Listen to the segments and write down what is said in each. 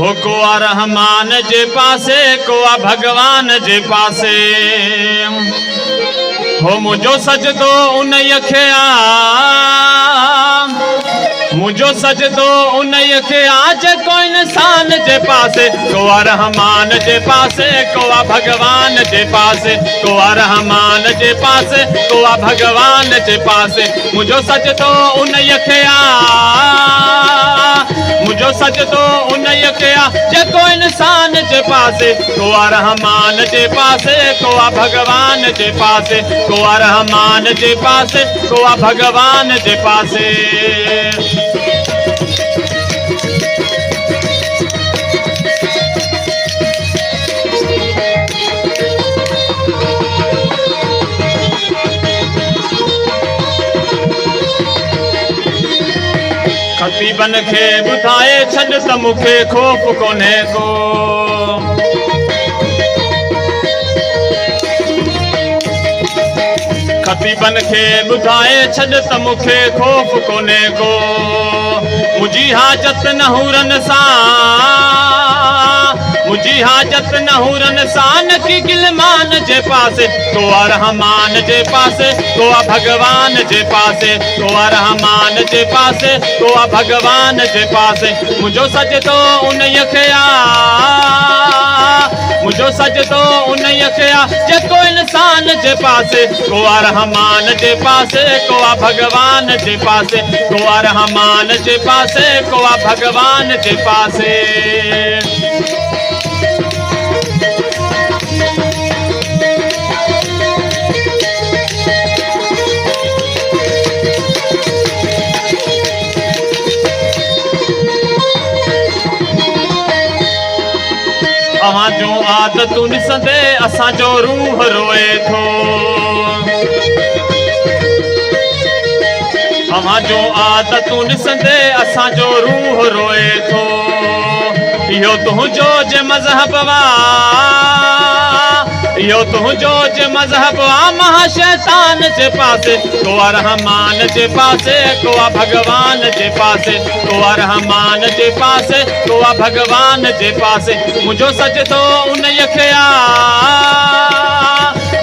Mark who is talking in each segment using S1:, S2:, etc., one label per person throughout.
S1: हो को आ रहमान जे पासे को आ भगवान जे पासे हो मुझो सजदो उन खे मुझो सजदो उन खे आज को इंसान जे पासे को आ रहमान जे पासे को आ भगवान जे पासे को आ रहमान जे पासे को आ भगवान जे पासे मुझो सजदो उन खे मुझो सजदो उन खे जेको इंसान जे पासे को आ रहमान जे पासे को आ भगवान जे पासे को आ रहमान जे पासे को आ भगवान जे पासे खतीबन खे ॿुधाए छॾ त मूंखे ख़ौफ़ कोन्हे को खतीबन खे ॿुधाए छॾ त मूंखे ख़ौफ़ कोन्हे को मुंहिंजी हाजत न हुरन सां मुझी हाजत न हुरन सान की गिलमान जे पासे को आ रहमान जे पासे को आ भगवान जे पासे को आ रहमान जे पासे को आ भगवान जे पासे मुझो सजदो उन खे मुझो सजदो उन खे जेको इंसान जे पासे को आ रहमान जे पासे को आ भगवान जे पासे को आ रहमान जे पासे को आ भगवान जे पासे अवां जो आदतूं ॾिसंदे असांजो रूह रोए थो अवां जो आदतूं ॾिसंदे असांजो रूह रोए थो इहो तुंहिंजो जे मज़हब इहो तुंहिंजो जे मज़हब महा शैतान जे पासे को आ रहमान जे पासे को आ भगवान जे पासे को आ रहमान जे पासे को आ भगवान जे पासे मुझो सजदो उन खे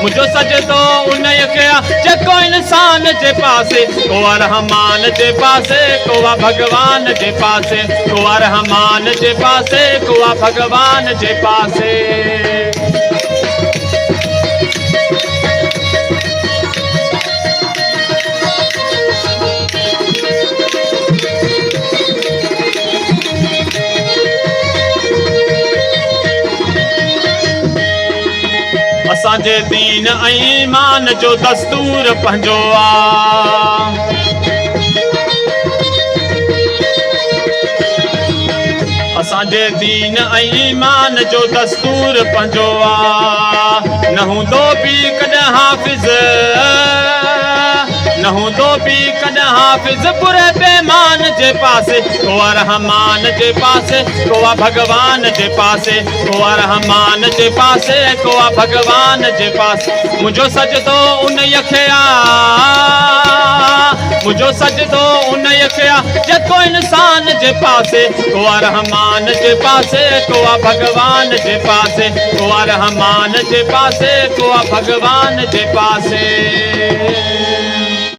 S1: मुझो सजदो उन खे जेको इंसान जे पासे को आ रहमान जे पासे को आ भगवान जे पासे को आ रहमान जे पासे को आ भगवान जे पासे असांजे दीन ऐं ईमान जो दस्तूर पंहिंजो असांजे दीन ऐं ईमान जो दस्तूर पंहिंजो न हूंदो बि कॾहिं हाफ़िज़ न हूंदो बि कॾहिं हाफ़िज़ बुरे बेमान जे पासे को आ रहमान जे पासे को आ भगवान जे पासे को आ रहमान जे पासे को आ भगवान जे पासे मुझो सजदो उन खे मुझो सजदो उन खे जेको इंसान जे पासे को आ रहमान जे पासे को आ भगवान जे पासे को आ रहमान जे पासे को आ भगवान जे पासे